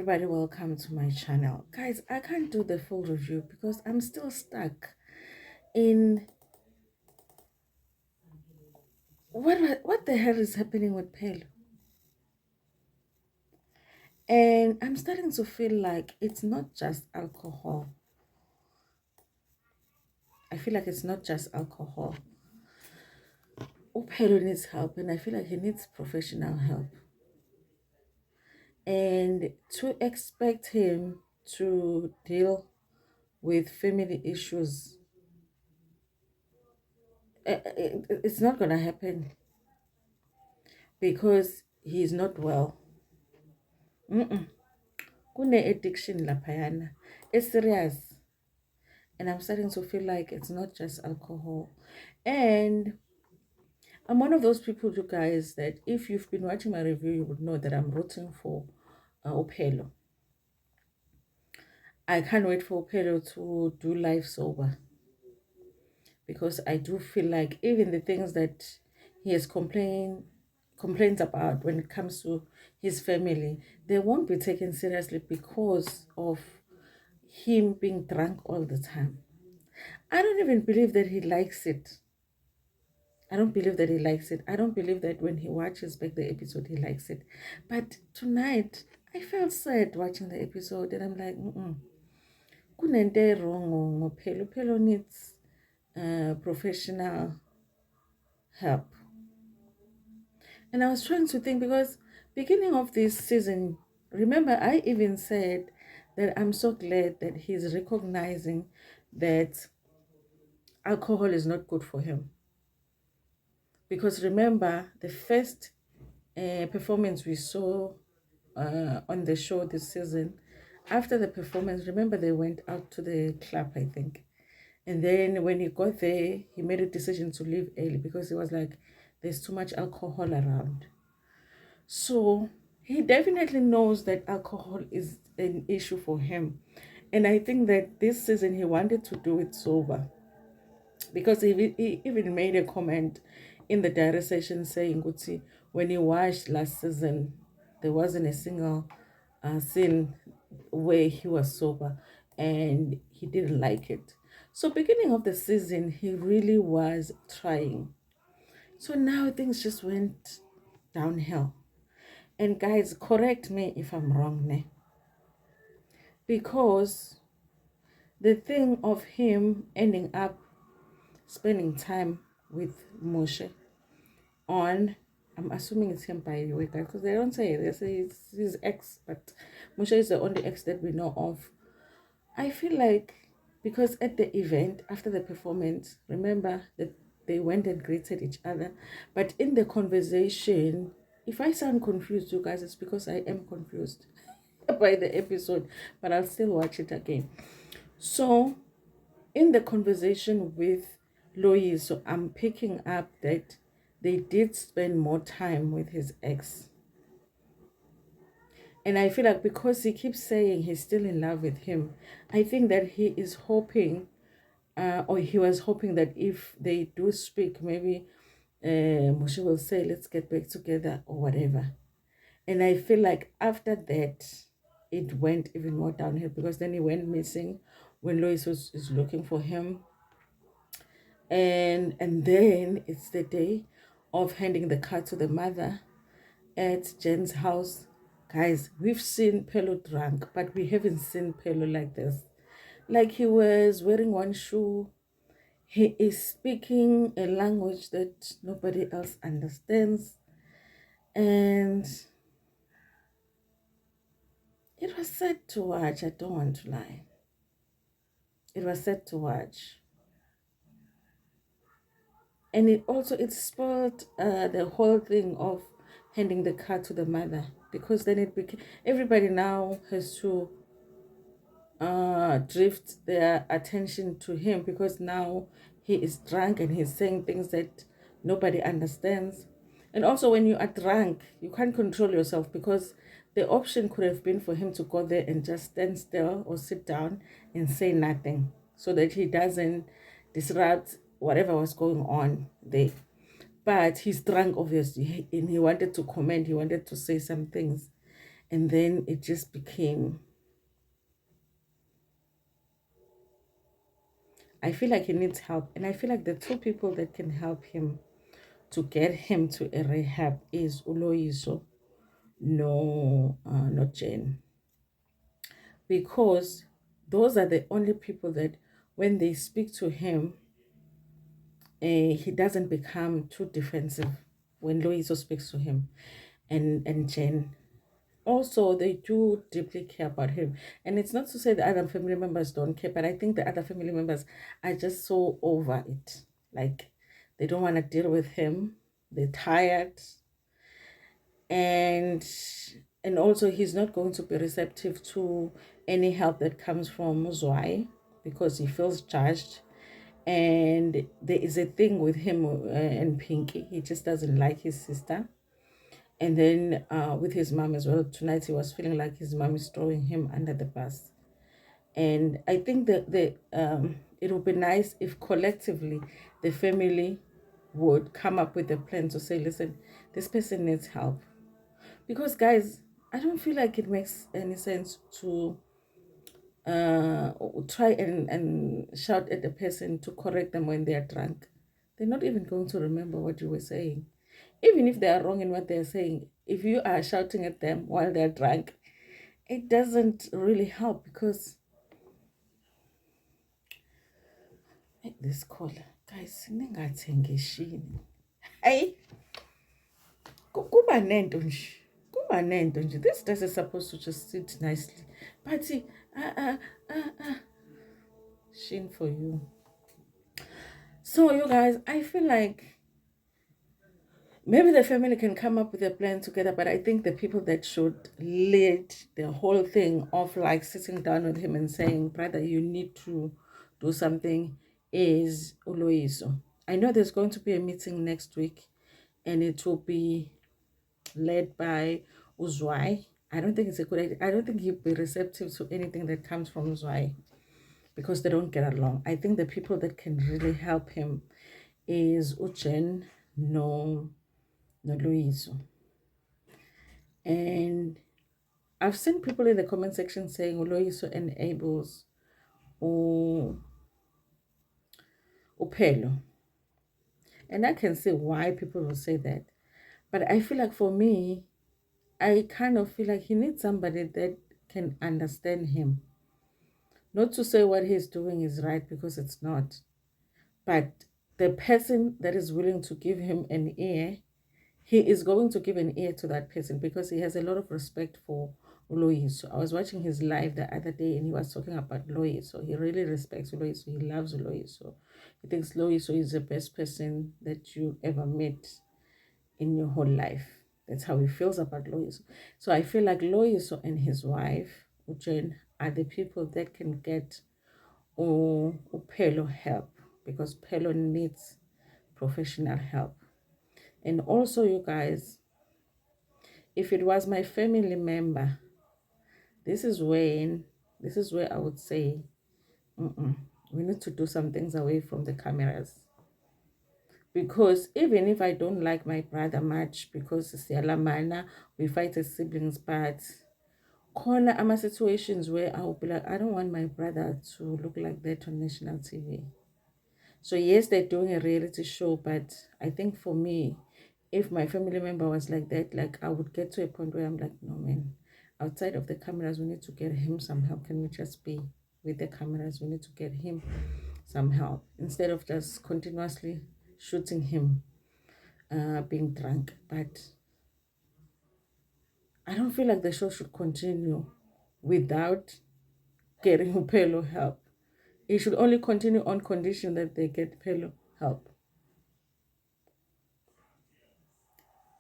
everybody, welcome to my channel. Guys, I can't do the full review because I'm still stuck in what the hell is happening with Phelo. And I'm starting to feel like it's not just alcohol. I feel like it's not just alcohol. Phelo needs help, and I feel like he needs professional help. And to expect him to deal with family issues, it's not gonna happen because he's not well. Kune-addiction laphayana. It's serious. And I'm starting to feel like it's not just alcohol. And I'm one of those people, you guys, that if you've been watching my review, you would know that I'm rooting for Phelo. I can't wait for Phelo to do life sober. Because I do feel like even the things that he has complaints about when it comes to his family, they won't be taken seriously because of him being drunk all the time. I don't even believe that he likes it. I don't believe that he likes it. I don't believe that when he watches back the episode, he likes it. But tonight, I felt sad watching the episode, and I'm like, kunente wrong. Phelo needs professional help. And I was trying to think because beginning of this season, remember I even said that I'm so glad that he's recognizing that alcohol is not good for him. Because remember, the first performance we saw on the show this season, after the performance, remember they went out to the club, I think. And then when he got there, he made a decision to leave early because he was like, there's too much alcohol around. So he definitely knows that alcohol is an issue for him. And I think that this season he wanted to do it sober. Because he even made a comment in the diary session saying, Guti, when he watched last season, there wasn't a single scene where he was sober and he didn't like it. So beginning of the season, he really was trying. So now things just went downhill. And guys, correct me if I'm wrong, ne? Because the thing of him ending up spending time with Moshe on, I'm assuming it's him by the way, guys, because they don't say it. They say it's his ex, but Moshe is the only ex that we know of. I feel like because at the event, after the performance, remember that they went and greeted each other, but in the conversation, if I sound confused, you guys, it's because I am confused by the episode, but I'll still watch it again. So in the conversation with Lois, so I'm picking up that they did spend more time with his ex. And I feel like because he keeps saying he's still in love with him, I think that he is hoping, or he was hoping that if they do speak, maybe Moshe will say, let's get back together or whatever. And I feel like after that, it went even more downhill because then he went missing when Lois is looking for him. And then it's the day of handing the car to the mother at Jen's house. Guys, we've seen Phelo drunk, but we haven't seen Phelo like this. Like he was wearing one shoe. He is speaking a language that nobody else understands. And it was sad to watch, I don't want to lie. It was sad to watch. And it spoiled the whole thing of handing the car to the mother, because then it became everybody now has to drift their attention to him because now he is drunk and he's saying things that nobody understands. And also when you are drunk, you can't control yourself, because the option could have been for him to go there and just stand still or sit down and say nothing so that he doesn't disrupt whatever was going on there. But he's drunk, obviously, and he wanted to comment, he wanted to say some things. And then it just became, I feel like he needs help. And I feel like the two people that can help him to get him to a rehab is Uloiso, no, not Jane. Because those are the only people that when they speak to him, he doesn't become too defensive when Loiso speaks to him, and Jen. Also, they do deeply care about him. And it's not to say the other family members don't care, but I think the other family members are just so over it. Like, they don't want to deal with him. They're tired. And also he's not going to be receptive to any help that comes from Muzwai because he feels judged. And there is a thing with him and Pinky. He just doesn't like his sister. And then with his mom as well, tonight he was feeling like his mom is throwing him under the bus. And I think that it would be nice if collectively the family would come up with a plan to say, listen, this person needs help. Because, guys, I don't feel like it makes any sense to uh, try and shout at the person to correct them when they are drunk. They're not even going to remember what you were saying. Even if they are wrong in what they're saying, if you are shouting at them while they're drunk, it doesn't really help because this caller, guys, ningathengi shini. Hey, kuba nento nje. Kuba nento nje. This dress is supposed to just sit nicely. But shin for you. So you guys, I feel like maybe the family can come up with a plan together, but I think the people that should lead the whole thing of like sitting down with him and saying, brother, you need to do something is Uloiso. I know there's going to be a meeting next week and it will be led by Uzwai. I don't think it's a good idea. I don't think he'll be receptive to anything that comes from Uzwai because they don't get along. I think the people that can really help him is Uchen, no Luiso. And I've seen people in the comment section saying Luiso enables Phelo. And I can see why people will say that. But I feel like for me, I kind of feel like he needs somebody that can understand him. Not to say what he's doing is right because it's not. But the person that is willing to give him an ear, he is going to give an ear to that person because he has a lot of respect for Lois. I was watching his live the other day and he was talking about Lois. So he really respects Lois. He loves Lois. So he thinks Lois is the best person that you ever met in your whole life. That's how he feels about Lois. So I feel like Lois and his wife, Jen, are the people that can get Phelo help because Phelo needs professional help. And also, you guys, if it was my family member, this is where I would say, we need to do some things away from the cameras. Because even if I don't like my brother much, because it's Yalamana, we fight as siblings, but corner ama situations where I will be like, I don't want my brother to look like that on national TV. So yes, they're doing a reality show, but I think for me, if my family member was like that, like I would get to a point where I'm like, no man, outside of the cameras, we need to get him some help. Can we just be with the cameras? We need to get him some help instead of just continuously shooting him being drunk. But I don't feel like the show should continue without getting Phelo help. It should only continue on condition that they get Phelo help.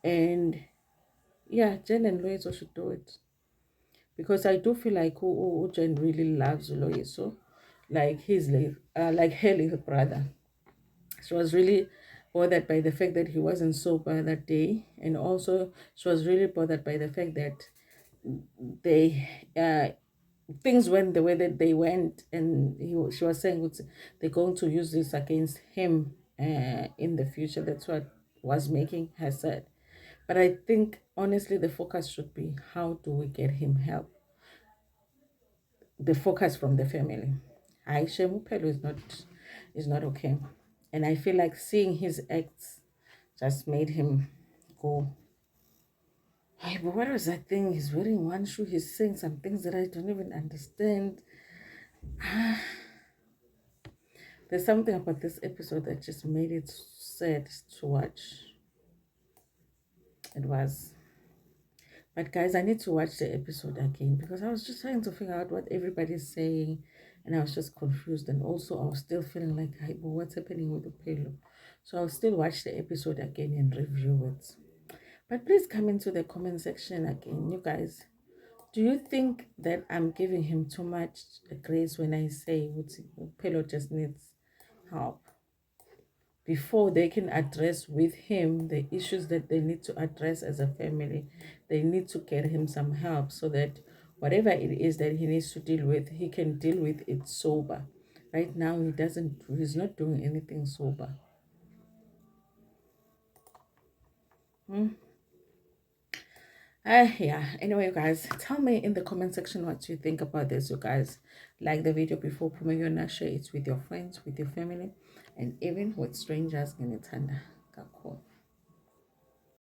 And yeah, Jen and Loiso should do it. Because I do feel like Jen really loves Loiso. Like he's like her little brother. She was really bothered by the fact that he wasn't sober that day. And also she was really bothered by the fact that they things went the way that they went, and she was saying they're going to use this against him in the future. That's what was making her sad. But I think honestly, the focus should be how do we get him help? The focus from the family. I Shemu Phelo is not okay. And I feel like seeing his acts just made him go. Hey, but what was that thing? He's wearing one shoe, he's saying some things that I don't even understand. There's something about this episode that just made it sad to watch. It was. But guys, I need to watch the episode again because I was just trying to figure out what everybody's saying and I was just confused. And also I was still feeling like, hey, but what's happening with the Phelo? So I'll still watch the episode again and review it. But please come into the comment section again, you guys. Do you think that I'm giving him too much grace when I say Phelo just needs help? Before they can address with him the issues that they need to address as a family, they need to get him some help so that whatever it is that he needs to deal with, he can deal with it sober. Right now, he's not doing anything sober. Yeah, anyway, you guys, tell me in the comment section what you think about this. You guys like the video before Pumayona, share it with your friends, with your family, and even with strangers in Itanda. Cool.